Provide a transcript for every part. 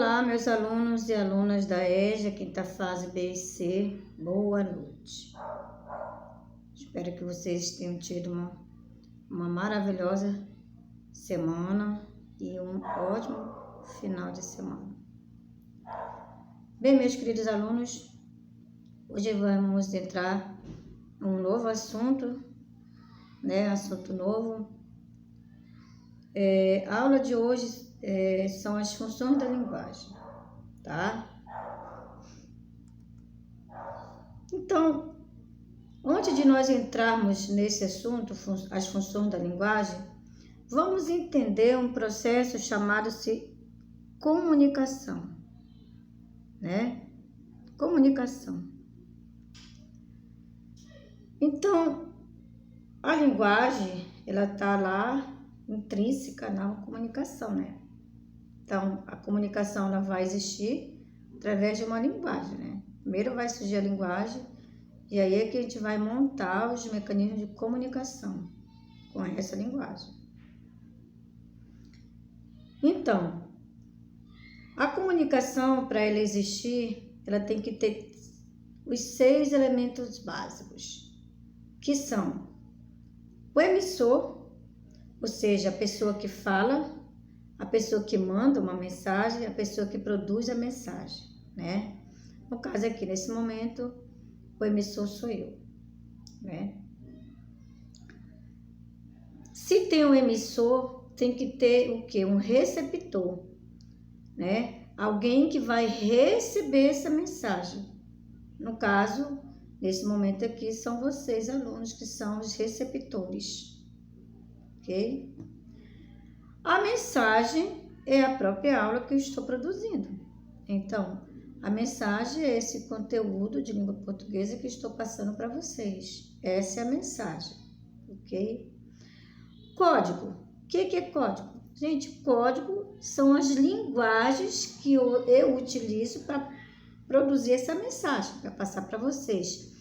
Olá, meus alunos e alunas da EJA, quinta fase B e C, boa noite. Espero que vocês tenham tido uma maravilhosa semana e um ótimo final de semana. Bem, meus queridos alunos, hoje vamos entrar em um novo assunto, assunto novo. A aula de hoje são as funções da linguagem, tá? Então, antes de nós entrarmos nesse assunto, as funções da linguagem, vamos entender um processo chamado-se comunicação, Comunicação. Então, a linguagem, ela está lá intrínseca na comunicação, Então, a comunicação ela vai existir através de uma linguagem, Primeiro vai surgir a linguagem e aí é que a gente vai montar os mecanismos de comunicação com essa linguagem. Então, a comunicação, para ela existir, ela tem que ter os 6 elementos básicos, que são o emissor, ou seja, a pessoa que fala, a pessoa que manda uma mensagem, a pessoa que produz a mensagem, No caso aqui, nesse momento, o emissor sou eu, Se tem um emissor, tem que ter o quê? Um receptor, Alguém que vai receber essa mensagem. No caso, nesse momento aqui, são vocês, alunos, que são os receptores, ok? A mensagem é a própria aula que eu estou produzindo. Então, a mensagem é esse conteúdo de língua portuguesa que estou passando para vocês. Essa é a mensagem, ok? Código. O que é código? Gente, código são as linguagens que eu utilizo para produzir essa mensagem, para passar para vocês.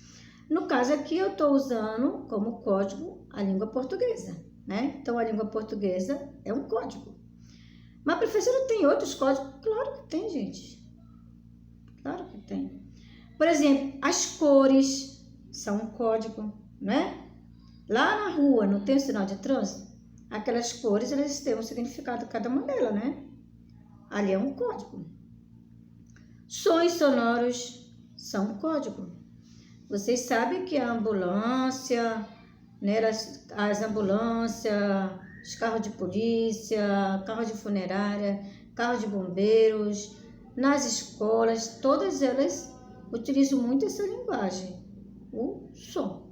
No caso aqui, eu estou usando como código a língua portuguesa, Então, a língua portuguesa é um código. Mas, professora, tem outros códigos? Claro que tem, gente. Claro que tem. Por exemplo, as cores são um código, Lá na rua, não tem o sinal de trânsito? Aquelas cores, elas têm um significado, cada uma delas, Ali é um código. Sons sonoros são um código. Vocês sabem que a ambulância, as ambulâncias, os carros de polícia, carro de funerária, carro de bombeiros, nas escolas, todas elas utilizam muito essa linguagem, o som,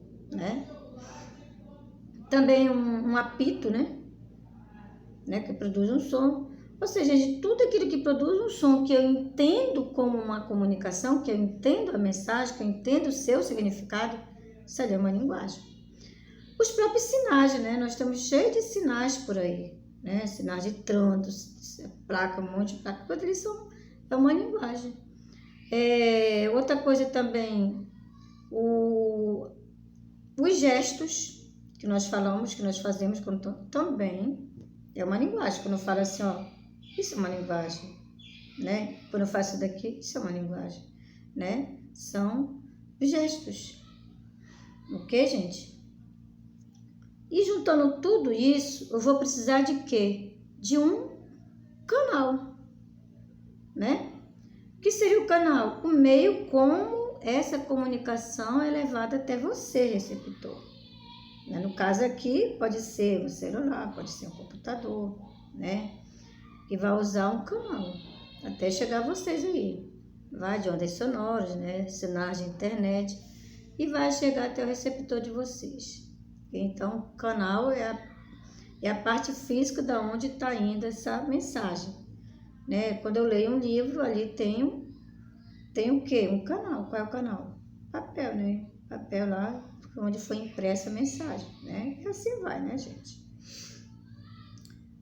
Também um apito, que produz um som. Ou seja, de tudo aquilo que produz um som que eu entendo como uma comunicação, que eu entendo a mensagem, que eu entendo o seu significado, isso ali é uma linguagem. Os próprios sinais, nós estamos cheios de sinais por aí, Sinais de trânsito, placa, um monte de placa, todos eles é uma linguagem. Outra coisa também, os gestos que nós falamos, que nós fazemos também é uma linguagem. Quando eu falo assim, isso é uma linguagem, Quando eu faço isso daqui, isso é uma linguagem, São gestos, ok, gente? E juntando tudo isso, eu vou precisar de quê? De um canal, O que seria o canal? O meio como essa comunicação é levada até você, receptor. No caso aqui, pode ser um celular, pode ser um computador, Que vai usar um canal até chegar a vocês aí. Vai de ondas sonoras, sinais de internet e vai chegar até o receptor de vocês. Então, o canal é a parte física da onde está indo essa mensagem, Quando eu leio um livro, ali tem o quê? Um canal. Qual é o canal? Papel, Papel lá onde foi impressa a mensagem, E assim vai, gente?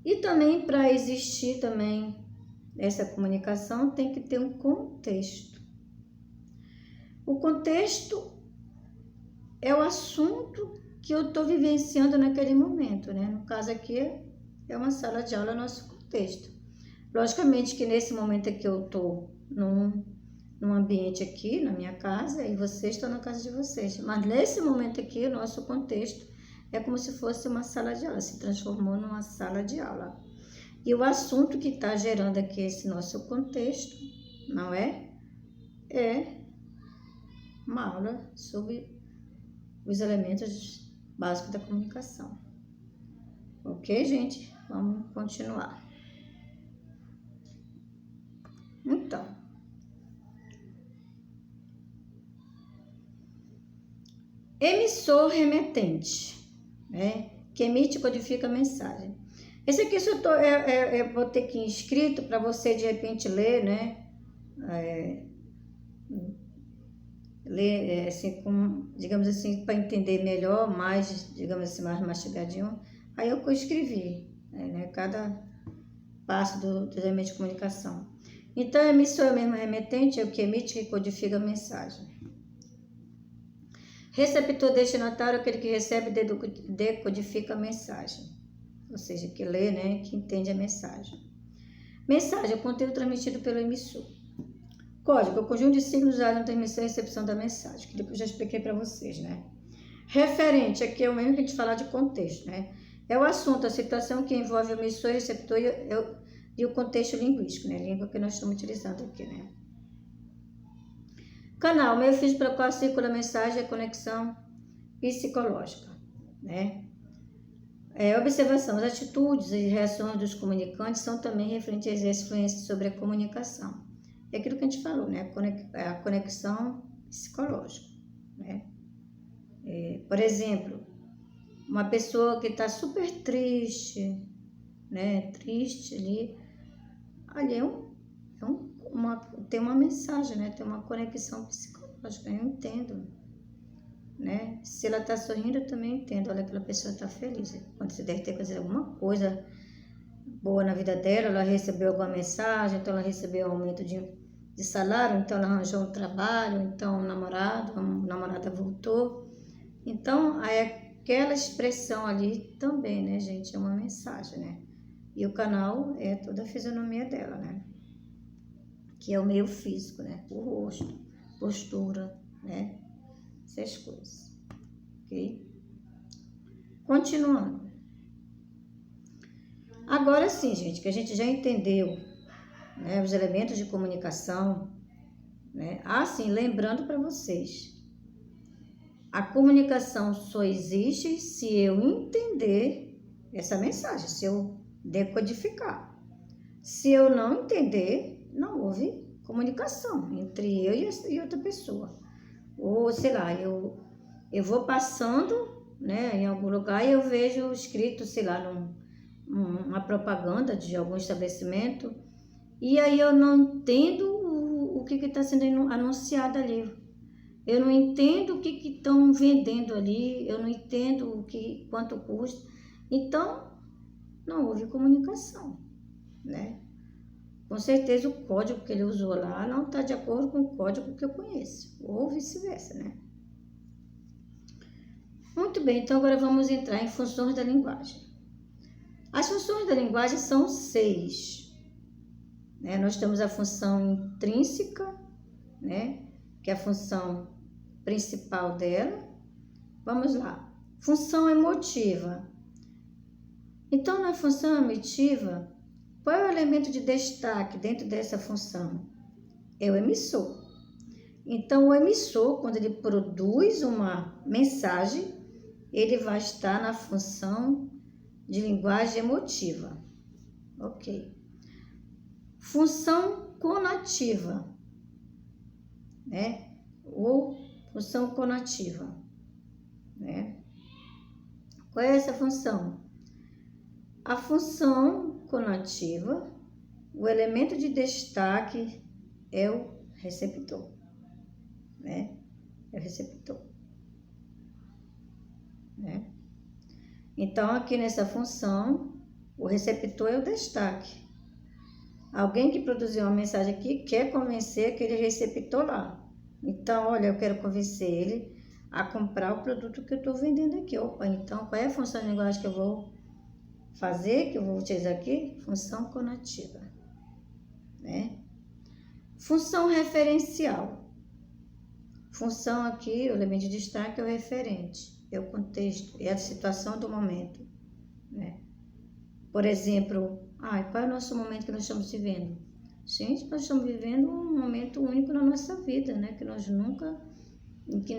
E também, para existir também essa comunicação, tem que ter um contexto. O contexto é o assunto que eu estou vivenciando naquele momento, No caso aqui, é uma sala de aula, nosso contexto. Logicamente que nesse momento aqui eu estou num ambiente aqui, na minha casa, e vocês estão na casa de vocês. Mas nesse momento aqui, o nosso contexto é como se fosse uma sala de aula, se transformou numa sala de aula. E o assunto que está gerando aqui esse nosso contexto, não é? É uma aula sobre os elementos básicos da comunicação. Ok, gente? Vamos continuar. Então, emissor remetente, né? Que emite e codifica a mensagem. Esse aqui eu vou ter aqui escrito para você de repente ler, né? Ler assim, digamos assim, para entender melhor, mais, digamos assim, mais mastigadinho. Aí eu escrevi, né? Cada passo do elemento de comunicação. Então, emissor é o mesmo remetente, é o que emite e codifica a mensagem. Receptor destinatário é aquele que recebe e decodifica a mensagem. Ou seja, que lê, né, que entende a mensagem. Mensagem é o conteúdo transmitido pelo emissor. Código é o conjunto de signos usados na transmissão e recepção da mensagem, que depois já expliquei para vocês, né? Referente, aqui é o mesmo que a gente falar de contexto, né? É o assunto, a situação que envolve o emissor e o receptor e o contexto linguístico, né? A língua que nós estamos utilizando aqui, né? Canal, meio físico pelo qual circula a mensagem é conexão psicológica, né? Observação, as atitudes e reações dos comunicantes são também referentes a exercer influência sobre a comunicação. É aquilo que a gente falou, né? A conexão psicológica, né? Por exemplo, uma pessoa que está super triste, né? Triste ali tem uma mensagem, né? Tem uma conexão psicológica, eu entendo. Né? Se ela está sorrindo, eu também entendo. Olha, aquela pessoa está feliz. Quando você deve ter que fazer alguma coisa boa na vida dela, ela recebeu alguma mensagem, então ela recebeu um aumento de salário, então ela arranjou um trabalho, então a namorada voltou. Então, aquela expressão ali também, né, gente, é uma mensagem, né? E o canal é toda a fisionomia dela, né? Que é o meio físico, né? O rosto, postura, né? Essas coisas, ok? Continuando. Agora sim, gente, que a gente já entendeu, né, os elementos de comunicação, né? Sim, lembrando para vocês, a comunicação só existe se eu entender essa mensagem, se eu decodificar. Se eu não entender, não houve comunicação entre eu e outra pessoa. Ou, sei lá, eu vou passando, né, em algum lugar e eu vejo escrito, sei lá, uma propaganda de algum estabelecimento e aí eu não entendo o que está sendo anunciado ali. Eu não entendo o que estão vendendo ali, eu não entendo quanto custa. Então, não houve comunicação, né? Com certeza o código que ele usou lá não está de acordo com o código que eu conheço, ou vice-versa, né? Muito bem, então agora vamos entrar em funções da linguagem. As funções da linguagem são 6. Né? Nós temos a função intrínseca, né? Que é a função principal dela. Vamos lá. Função emotiva. Então, na função emotiva, qual é o elemento de destaque dentro dessa função? É o emissor. Então, o emissor, quando ele produz uma mensagem, ele vai estar na função de linguagem emotiva. Ok. Função conativa, né? Ou função conativa, né? Qual é essa função? A função conativa, o elemento de destaque é o receptor, né? É o receptor, né? Então, aqui nessa função, o receptor é o destaque. Alguém que produziu uma mensagem aqui quer convencer aquele receptor lá. Então, olha, eu quero convencer ele a comprar o produto que eu estou vendendo aqui. Opa, então, qual é a função de linguagem que eu vou fazer, que eu vou utilizar aqui? Função conativa. né? Função referencial. Função aqui, o elemento de destaque é o referente, é o contexto, é a situação do momento, né? Por exemplo, qual é o nosso momento que nós estamos vivendo? Gente, nós estamos vivendo um momento único na nossa vida, né? Que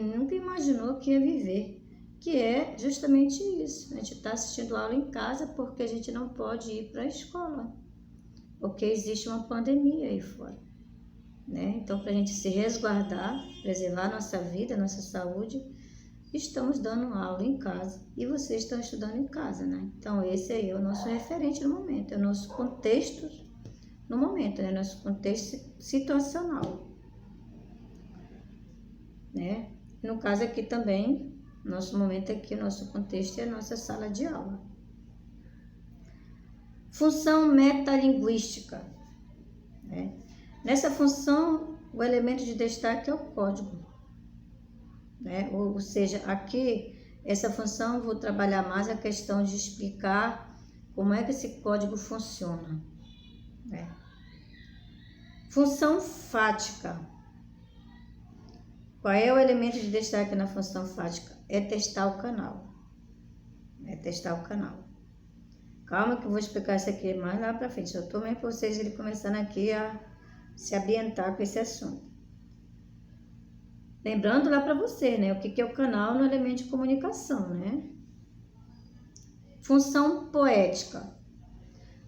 nunca imaginou que ia viver, que é justamente isso. A gente está assistindo aula em casa porque a gente não pode ir para a escola, porque existe uma pandemia aí fora, né? Então, para a gente se resguardar, preservar nossa vida, nossa saúde, estamos dando aula em casa e vocês estão estudando em casa, né? Então, esse aí é o nosso referente no momento, é o nosso contexto no momento, né? Nosso contexto situacional, né? No caso aqui também, nosso momento aqui, o nosso contexto é a nossa sala de aula. Função metalinguística, né? Nessa função, o elemento de destaque é o código, né? Ou seja, aqui, essa função, eu vou trabalhar mais a questão de explicar como é que esse código funciona, né? Função fática. Qual é o elemento de destaque na função fática? É testar o canal. É testar o canal. Calma que eu vou explicar isso aqui mais lá pra frente. Eu tô mesmo para vocês irem começando aqui a se ambientar com esse assunto. Lembrando lá para você, né? O que é o canal no elemento de comunicação, né? Função poética.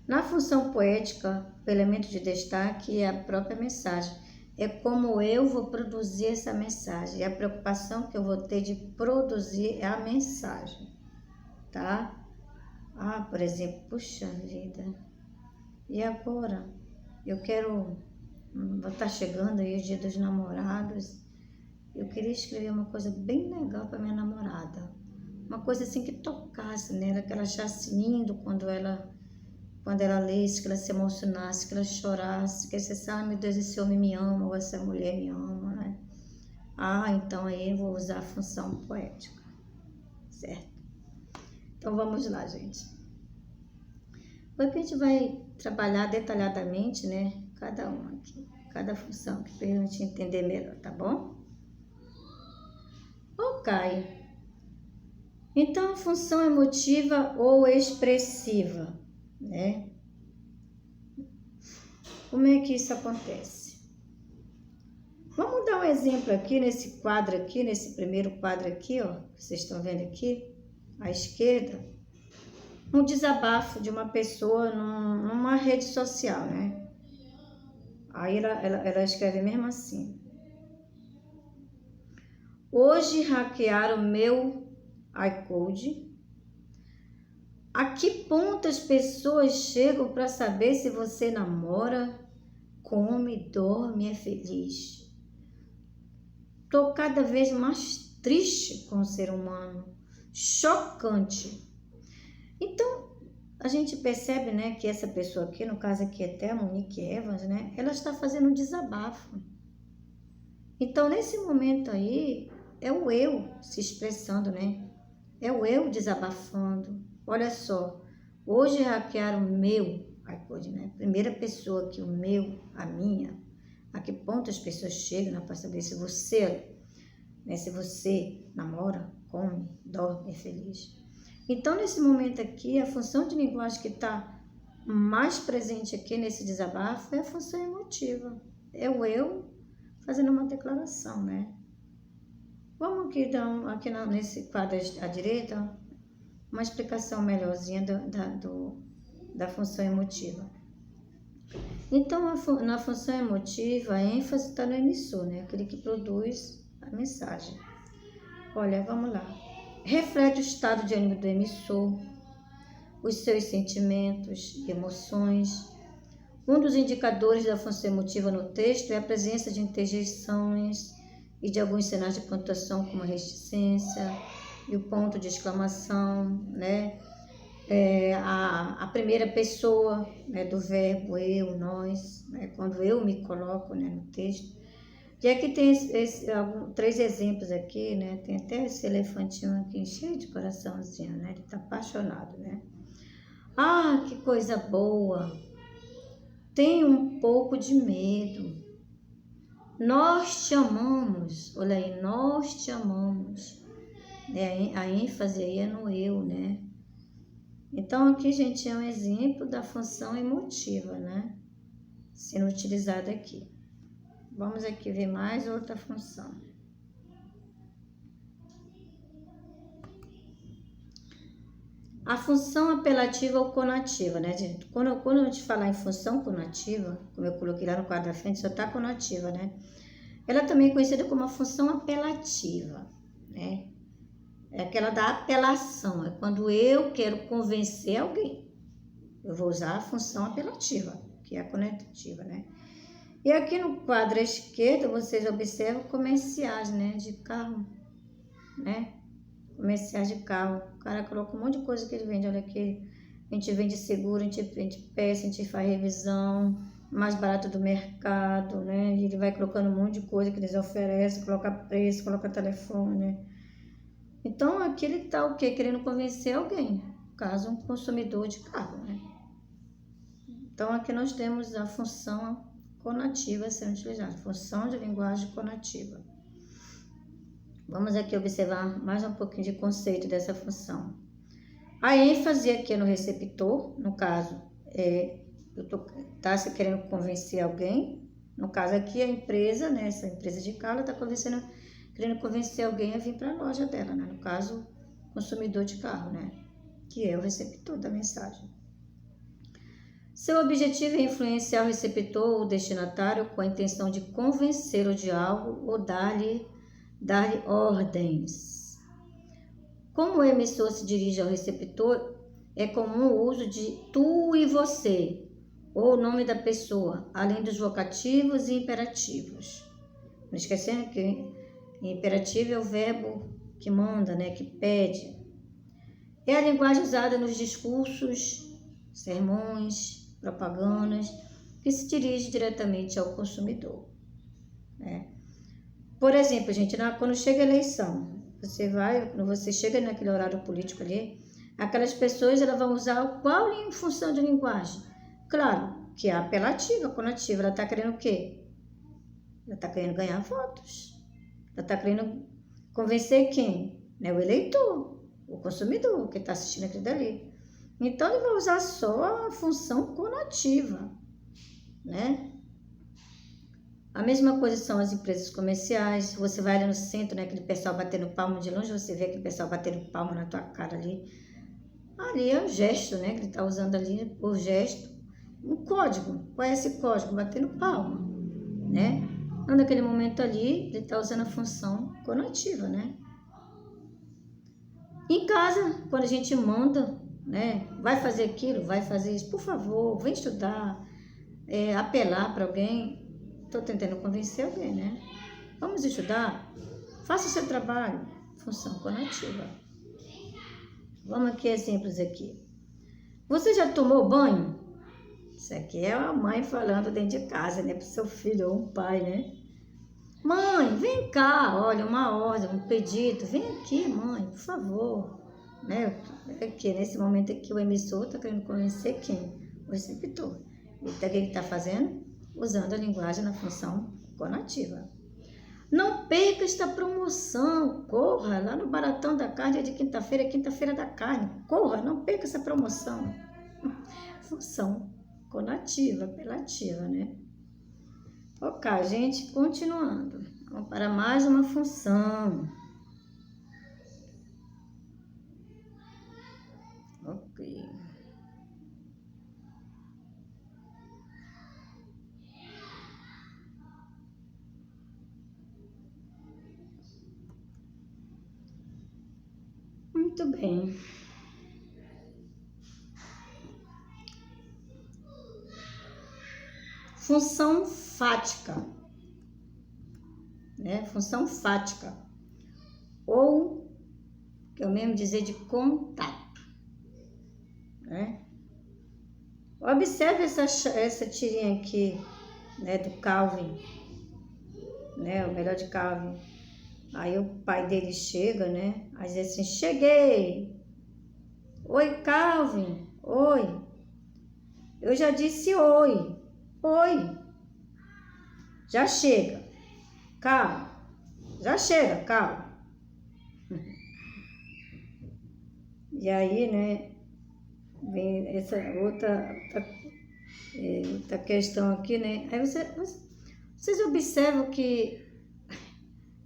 Na função poética, o elemento de destaque é a própria mensagem. É como eu vou produzir essa mensagem. E a preocupação que eu vou ter de produzir a mensagem, tá? Por exemplo, puxa vida. E agora? Eu quero... Vai estar chegando aí o Dia dos Namorados. Eu queria escrever uma coisa bem legal para minha namorada. Uma coisa assim que tocasse nela, que ela achasse lindo quando ela lesse, que ela se emocionasse, que ela chorasse, que ela dissesse, meu Deus, esse homem me ama, ou essa mulher me ama, né? Então aí eu vou usar a função poética, certo? Então vamos lá, gente. Depois que a gente vai trabalhar detalhadamente, né? Cada uma aqui, cada função, que pra gente entender melhor, tá bom? Ok. Então, a função emotiva ou expressiva, né? Como é que isso acontece? Vamos dar um exemplo aqui nesse quadro aqui, nesse primeiro quadro aqui, ó, que vocês estão vendo aqui, à esquerda, um desabafo de uma pessoa numa rede social, né? Aí ela escreve mesmo assim: hoje hackearam meu iCloud. A que ponto as pessoas chegam para saber se você namora, come, dorme, é feliz? Estou cada vez mais triste com o ser humano. Chocante. Então, a gente percebe, né, que essa pessoa aqui, no caso aqui até a Monique Evans, né, ela está fazendo um desabafo. Então, nesse momento aí, é o eu se expressando, né? É o eu desabafando. Olha só, hoje hackearam o meu iPod, né? Primeira pessoa aqui, o meu, a minha. A que ponto as pessoas chegam, né, para saber se você, né, se você namora, come, dorme, é feliz. Então, nesse momento aqui, a função de linguagem que está mais presente aqui nesse desabafo é a função emotiva. É o eu fazendo uma declaração, né? Vamos aqui dar nesse quadro à direita uma explicação melhorzinha da função emotiva. Então, na função emotiva, a ênfase está no emissor, né? Aquele que produz a mensagem. Olha, vamos lá. Reflete o estado de ânimo do emissor, os seus sentimentos e emoções. Um dos indicadores da função emotiva no texto é a presença de interjeições e de alguns sinais de pontuação, como a reticência e o ponto de exclamação, né? A primeira pessoa, né, do verbo eu, nós, né, quando eu me coloco, né, no texto. E aqui tem 3 exemplos aqui, né? Tem até esse elefantinho aqui cheio de coraçãozinho, né? Ele tá apaixonado, né? Que coisa boa! tem um pouco de medo. Nós te amamos, olha aí, nós te amamos. A ênfase aí é no eu, né? Então aqui, gente, é um exemplo da função emotiva, né? Sendo utilizada aqui. Vamos aqui ver mais outra função. A função apelativa ou conativa, né, gente? Quando a gente falar em função conativa, como eu coloquei lá no quadro da frente, só tá conativa, né? Ela também é conhecida como a função apelativa, né? É aquela da apelação, é quando eu quero convencer alguém. Eu vou usar a função apelativa, que é a conativa, né? E aqui no quadro à esquerda, vocês observam comerciais, né, de carro, né? Comerciais de carro. O cara coloca um monte de coisa que ele vende. Olha aqui, a gente vende seguro, a gente vende peça, a gente faz revisão, mais barato do mercado, né? E ele vai colocando um monte de coisa que eles oferecem, coloca preço, coloca telefone. Então, aqui ele está o quê? Querendo convencer alguém, caso um consumidor de carro, né? Então, aqui nós temos a função conativa sendo utilizada, função de linguagem conativa. Vamos aqui observar mais um pouquinho de conceito dessa função. A ênfase aqui é no receptor, no caso, tá se querendo convencer alguém. No caso aqui, a empresa, né, essa empresa de carro, está querendo convencer alguém a vir para a loja dela, né? No caso, consumidor de carro, né? Que é o receptor da mensagem. Seu objetivo é influenciar o receptor ou destinatário com a intenção de convencê-lo de algo ou dar-lhe ordens. Como o emissor se dirige ao receptor, é comum o uso de tu e você, ou o nome da pessoa, além dos vocativos e imperativos. Não esquecendo que imperativo é o verbo que manda, né, que pede. É a linguagem usada nos discursos, sermões, propagandas, que se dirige diretamente ao consumidor, né? Por exemplo, gente, quando chega a eleição, quando você chega naquele horário político ali, aquelas pessoas elas vão usar qual função de linguagem? Claro, que é apelativa, conativa. Ela está querendo o quê? Ela está querendo ganhar votos. Ela está querendo convencer quem? Né? O eleitor, o consumidor que está assistindo aquilo dali. Então, ele vai usar só a função conativa, né? A mesma coisa são as empresas comerciais. Você vai ali no centro, né, aquele pessoal batendo palma de longe, você vê aquele pessoal batendo palma na tua cara ali. Ali é um gesto, né, que ele está usando ali, o gesto. Um código. Qual é esse código? Batendo palma, né? Então, naquele momento ali, ele está usando a função conativa, né? Em casa, quando a gente manda, né, vai fazer aquilo, vai fazer isso, por favor, vem estudar, apelar para alguém. Estou tentando convencer alguém, né? Vamos estudar? Faça o seu trabalho. Função conativa. Vamos aqui, exemplos aqui. Você já tomou banho? Isso aqui é a mãe falando dentro de casa, né? Para o seu filho ou um pai, né? Mãe, vem cá, olha, uma ordem, um pedido. Vem aqui, mãe, por favor. Né? Aqui, nesse momento aqui, o emissor está querendo convencer quem? O receptor. E o que ele está fazendo? Usando a linguagem na função conativa. Não perca esta promoção, corra lá no Baratão da Carne, é de quinta-feira, é quinta-feira da carne, corra, não perca essa promoção. Função conativa, apelativa, né? Ok, gente, continuando. Vamos para mais uma função. Ok. Muito bem. Função fática, né? Função fática, ou, que eu mesmo dizer, de contato, né? Observe essa tirinha aqui, né, do Calvin, né, o melhor de Calvin. Aí o pai dele chega, né, aí diz assim, cheguei. Oi, Calvin, oi. Eu já disse oi. Oi, já chega, calma, já chega, calma. E aí, né, vem essa outra questão aqui, né? Aí vocês observam que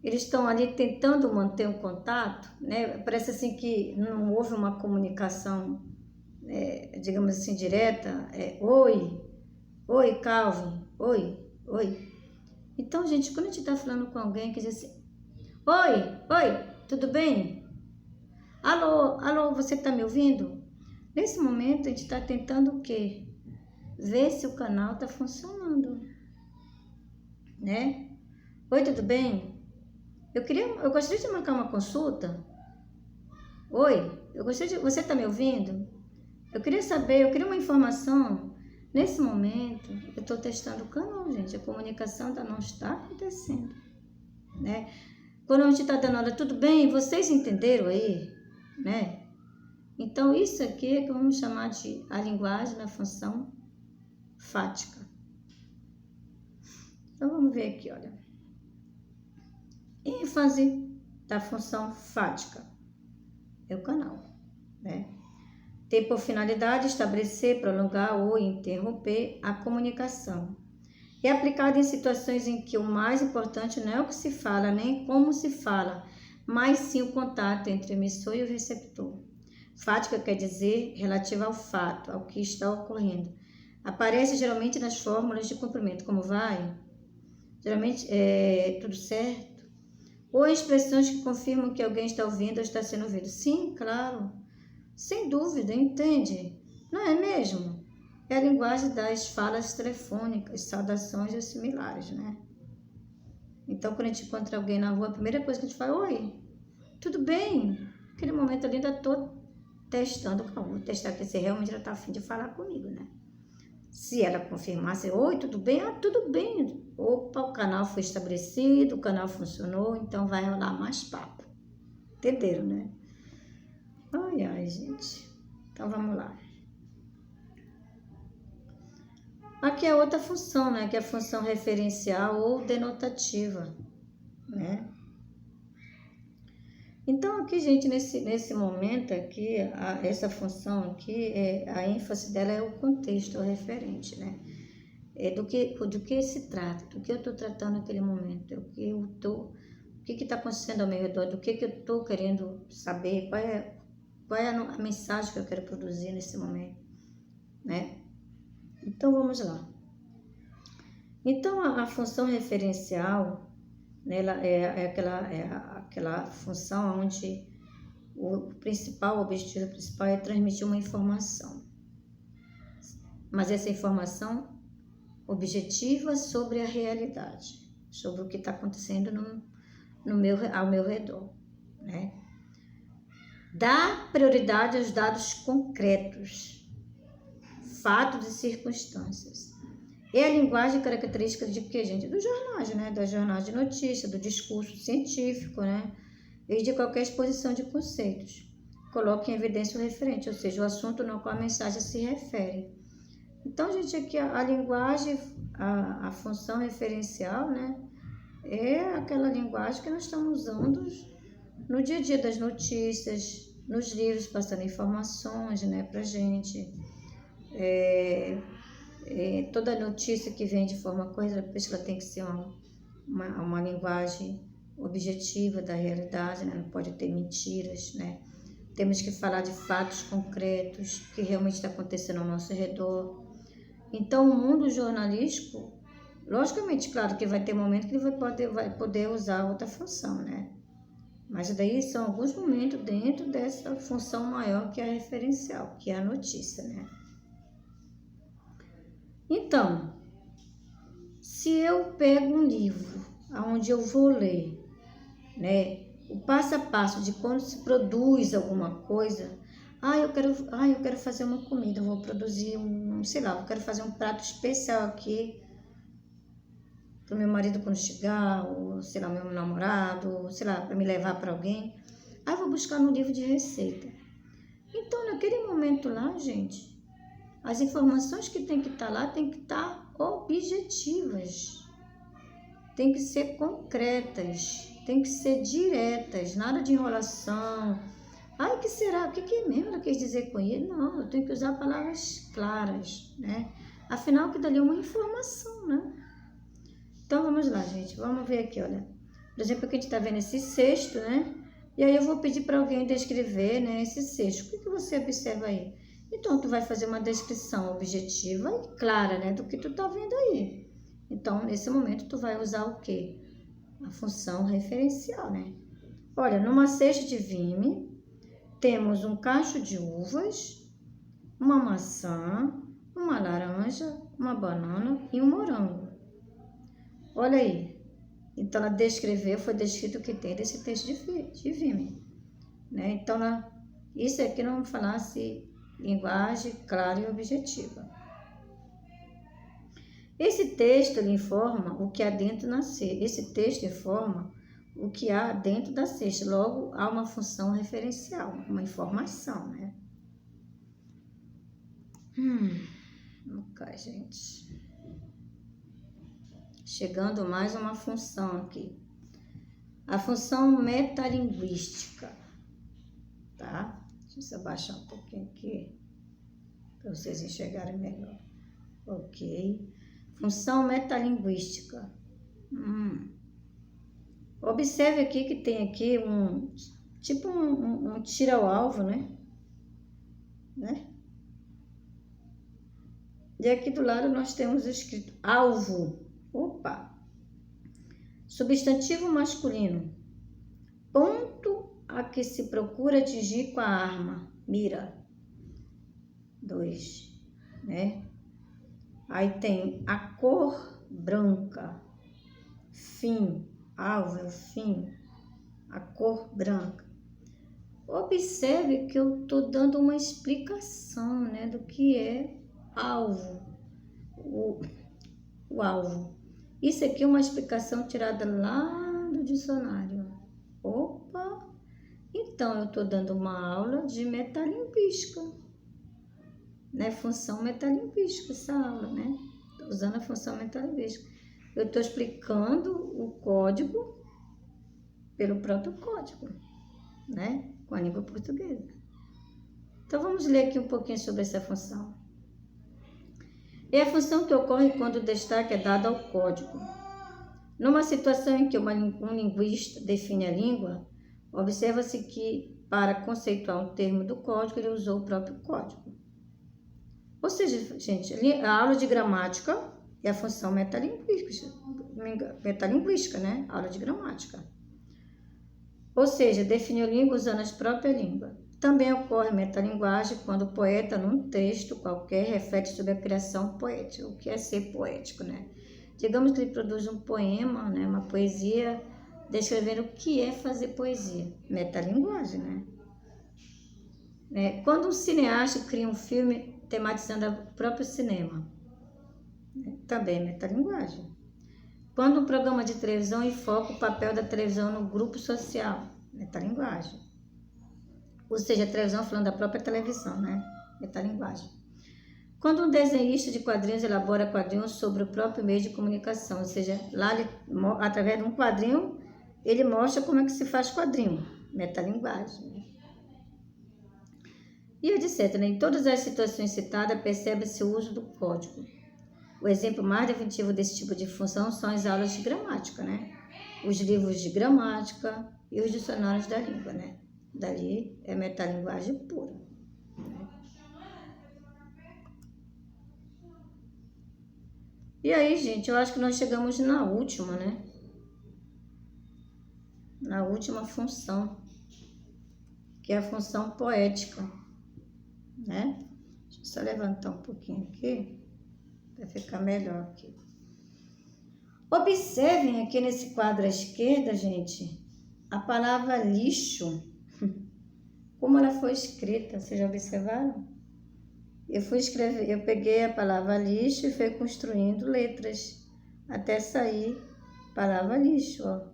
eles estão ali tentando manter um contato, né? Parece assim que não houve uma comunicação, digamos assim, direta. Oi, Calvin, oi. Então, gente, quando a gente está falando com alguém que diz assim, oi, tudo bem? Alô, você está me ouvindo? Nesse momento, a gente está tentando o quê? Ver se o canal está funcionando, né? Oi, tudo bem? Eu gostaria de marcar uma consulta. Oi, você está me ouvindo? Eu queria uma informação. Nesse momento, eu estou testando o canal, gente. A comunicação ainda não está acontecendo, né? Quando a gente está dando aula, tudo bem? Vocês entenderam aí, né? Então, isso aqui é que vamos chamar de a linguagem da função fática. Então, vamos ver aqui, olha. ênfase da função fática é o canal, né? Tem por finalidade estabelecer, prolongar ou interromper a comunicação. É aplicado em situações em que o mais importante não é o que se fala, nem como se fala, mas sim o contato entre o emissor e o receptor. Fática quer dizer relativa ao fato, ao que está ocorrendo. Aparece geralmente nas fórmulas de cumprimento, como vai? Geralmente é tudo certo? Ou expressões que confirmam que alguém está ouvindo ou está sendo ouvido. Sim, claro. Sem dúvida, entende? Não é mesmo? É a linguagem das falas telefônicas, saudações e similares, né? Então, quando a gente encontra alguém na rua, a primeira coisa que a gente fala, oi, tudo bem? Naquele momento ali ainda estou testando, vou testar aqui se realmente ela está afim de falar comigo, né? Se ela confirmasse, oi, tudo bem? Ah, tudo bem. Opa, o canal foi estabelecido, o canal funcionou, então vai rolar mais papo. Entenderam, né? Ai, gente. Então, vamos lá. Aqui é outra função, né? Que é a função referencial ou denotativa, né? Então, aqui, gente, nesse momento aqui, essa função aqui, a ênfase dela é o contexto, o referente, né? Do que se trata, do que eu estou tratando naquele momento, o que está acontecendo ao meu redor, do que eu estou querendo saber, qual é a mensagem que eu quero produzir nesse momento, né? Então, vamos lá. Então, a função referencial, né, ela é aquela função onde o objetivo principal é transmitir uma informação. Mas essa informação objetiva sobre a realidade, sobre o que está acontecendo ao meu redor, né? Dá prioridade aos dados concretos, fatos e circunstâncias. É a linguagem característica de quê, gente? Dos jornais, né? Das jornais de notícia, do discurso científico, né? E de qualquer exposição de conceitos. Coloque em evidência o referente, ou seja, o assunto no qual a mensagem se refere. Então, gente, aqui a linguagem, a função referencial, né? É aquela linguagem que nós estamos usando no dia a dia das notícias, nos livros, passando informações, né, pra gente. Toda notícia que vem de forma correta, ela tem que ser uma linguagem objetiva da realidade, né? Não pode ter mentiras, né? Temos que falar de fatos concretos que realmente está acontecendo ao nosso redor. Então, o mundo jornalístico, logicamente, claro que vai ter momento que ele vai poder usar outra função, né? Mas daí são alguns momentos dentro dessa função maior que é a referencial, que é a notícia, né? Então, se eu pego um livro onde eu vou ler, né, o passo a passo de como se produz alguma coisa, eu quero fazer uma comida, eu vou produzir eu quero fazer um prato especial aqui para o meu marido quando chegar, ou sei lá, meu namorado, ou sei lá, para me levar para alguém. Aí eu vou buscar no livro de receita. Então, naquele momento lá, gente, as informações que tem que estar lá tem que estar objetivas, tem que ser concretas, tem que ser diretas, nada de enrolação. Ai, o que será? O que é mesmo ela quis dizer com ele? Não, eu tenho que usar palavras claras, né? Afinal, que dali é uma informação, né? Então, vamos lá, gente. Vamos ver aqui, olha. Por exemplo, aqui a gente está vendo esse cesto, né? E aí eu vou pedir para alguém descrever, né, esse cesto. O que você observa aí? Então, tu vai fazer uma descrição objetiva e clara, né, do que tu tá vendo aí. Então, nesse momento, tu vai usar o quê? A função referencial, né? Olha, numa cesta de vime, temos um cacho de uvas, uma maçã, uma laranja, uma banana e um morango. Olha aí. Então, ela descreveu, foi descrito o que tem desse texto de vime, né? Então, isso aqui não vamos falar se linguagem clara e objetiva. Esse texto ele informa o que há dentro da cesta. Esse texto informa o que há dentro da cesta. Logo, há uma função referencial, uma informação, né? Ok, gente. Chegando mais uma função aqui. A função metalinguística, tá? Deixa eu abaixar um pouquinho aqui, para vocês enxergarem melhor. Ok. Função metalinguística. Observe aqui que tem aqui tipo um tira ao alvo, né? E aqui do lado nós temos escrito alvo. Opa! Substantivo masculino. Ponto a que se procura atingir com a arma. Mira. 2, né? Aí tem a cor branca. Fim. Alvo é o fim. A cor branca. Observe que eu estou dando uma explicação, né, do que é alvo. O alvo. Isso aqui é uma explicação tirada lá do dicionário. Opa! Então, eu estou dando uma aula de metalinguística, né? Função metalinguística, essa aula, né? Estou usando a função metalinguística. Eu estou explicando o código pelo próprio código, né? Com a língua portuguesa. Então, vamos ler aqui um pouquinho sobre essa função. É a função que ocorre quando o destaque é dado ao código. Numa situação em que um linguista define a língua, observa-se que, para conceituar um termo do código, ele usou o próprio código. Ou seja, gente, a aula de gramática é a função metalinguística, né? Aula de gramática. Ou seja, definiu língua usando a própria língua. Também ocorre metalinguagem quando o poeta, num texto qualquer, reflete sobre a criação poética. O que é ser poético, né? Digamos que ele produz um poema, né? Uma poesia, descrevendo o que é fazer poesia. Metalinguagem, né? Quando um cineasta cria um filme tematizando o próprio cinema, né? Também metalinguagem. Quando um programa de televisão enfoca o papel da televisão no grupo social, metalinguagem. Ou seja, a televisão falando da própria televisão, né? Metalinguagem. Quando um desenhista de quadrinhos elabora quadrinhos sobre o próprio meio de comunicação, ou seja, lá através de um quadrinho, ele mostra como é que se faz quadrinho, metalinguagem. Né? E etc. Né? Em todas as situações citadas, percebe-se o uso do código. O exemplo mais definitivo desse tipo de função são as aulas de gramática, né? Os livros de gramática e os dicionários da língua, né? Dali é metalinguagem pura. Né? E aí, gente, eu acho que nós chegamos na última, né? Na última função, que é a função poética, né? Deixa eu só levantar um pouquinho aqui, para ficar melhor aqui. Observem aqui nesse quadro à esquerda, gente, a palavra lixo. Como ela foi escrita, vocês já observaram? Eu peguei a palavra lixo e fui construindo letras até sair a palavra lixo, ó.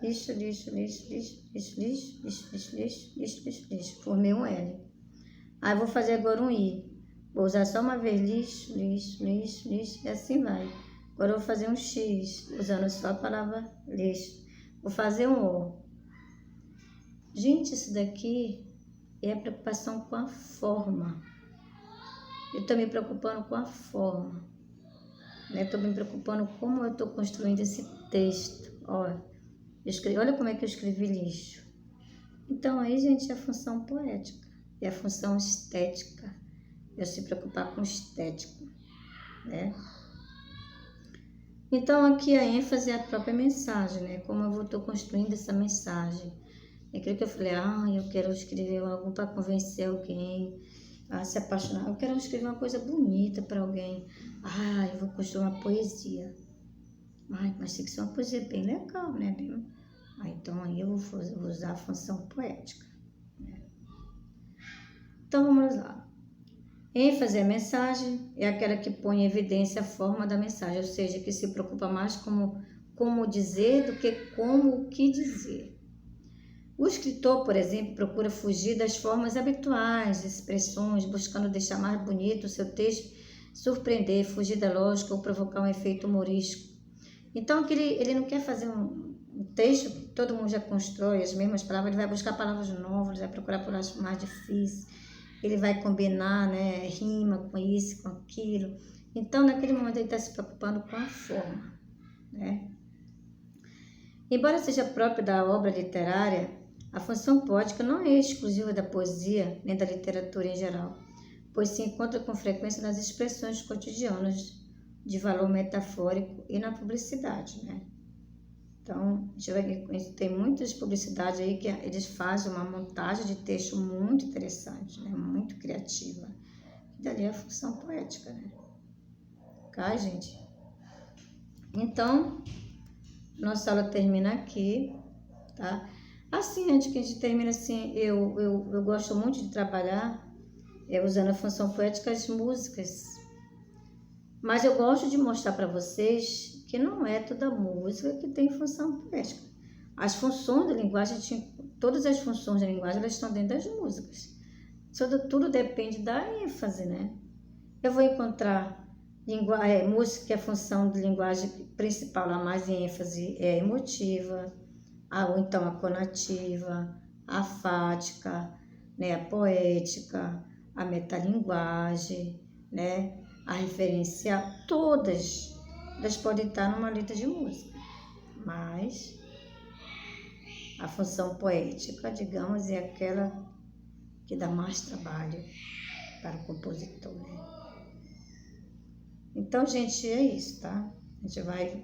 Lixo, lixo, lixo, lixo, lixo, lixo, lixo, lixo, lixo, lixo, lixo, lixo. Formei um L. Aí vou fazer agora um I. Vou usar só uma vez lixo, lixo, lixo, lixo, e assim vai. Agora eu vou fazer um X, usando só a palavra lixo. Vou fazer um O. Gente, isso daqui é a preocupação com a forma. Eu estou me preocupando com a forma. Estou me preocupando como eu estou construindo esse texto. Olha como é que eu escrevi lixo. Então aí, gente, é a função poética. É a função estética. Eu se preocupar com estética, né? Então aqui a ênfase é a própria mensagem, né? Como eu estou construindo essa mensagem. É aquilo que eu falei, eu quero escrever algo para convencer alguém a se apaixonar. Eu quero escrever uma coisa bonita para alguém. Eu vou construir uma poesia. Mas tem que ser uma poesia bem legal, né? Então aí eu vou usar a função poética, né? Então vamos lá. ênfase à mensagem é aquela que põe em evidência a forma da mensagem, ou seja, que se preocupa mais como dizer do que como o que dizer. O escritor, por exemplo, procura fugir das formas habituais, expressões, buscando deixar mais bonito o seu texto, surpreender, fugir da lógica ou provocar um efeito humorístico. Então, ele não quer fazer um texto que todo mundo já constrói, as mesmas palavras, ele vai buscar palavras novas, ele vai procurar palavras mais difíceis, ele vai combinar, né, rima com isso, com aquilo. Então, naquele momento, ele está se preocupando com a forma, né? Embora seja própria da obra literária, a função poética não é exclusiva da poesia nem da literatura em geral, pois se encontra com frequência nas expressões cotidianas de valor metafórico e na publicidade, né? Então, tem muitas publicidades aí que eles fazem uma montagem de texto muito interessante, né? Muito criativa. E dali é a função poética, né? Ok, gente? Então, nossa aula termina aqui, tá? Assim, antes que a gente termine, assim, eu gosto muito de trabalhar usando a função poética as músicas. Mas eu gosto de mostrar para vocês que não é toda música que tem função poética. As funções da linguagem, todas as funções da linguagem, elas estão dentro das músicas. Tudo depende da ênfase, né? Eu vou encontrar música que é a função de linguagem principal, a mais ênfase é a emotiva, ou então a conativa, a fática, né? A poética, a metalinguagem, né? A referência, todas elas podem estar numa letra de música, mas a função poética, digamos, é aquela que dá mais trabalho para o compositor, né? Então, gente, é isso, tá? A gente vai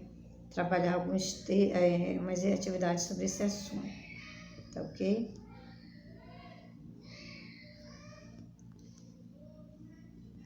trabalhar umas atividades sobre esse assunto, tá ok?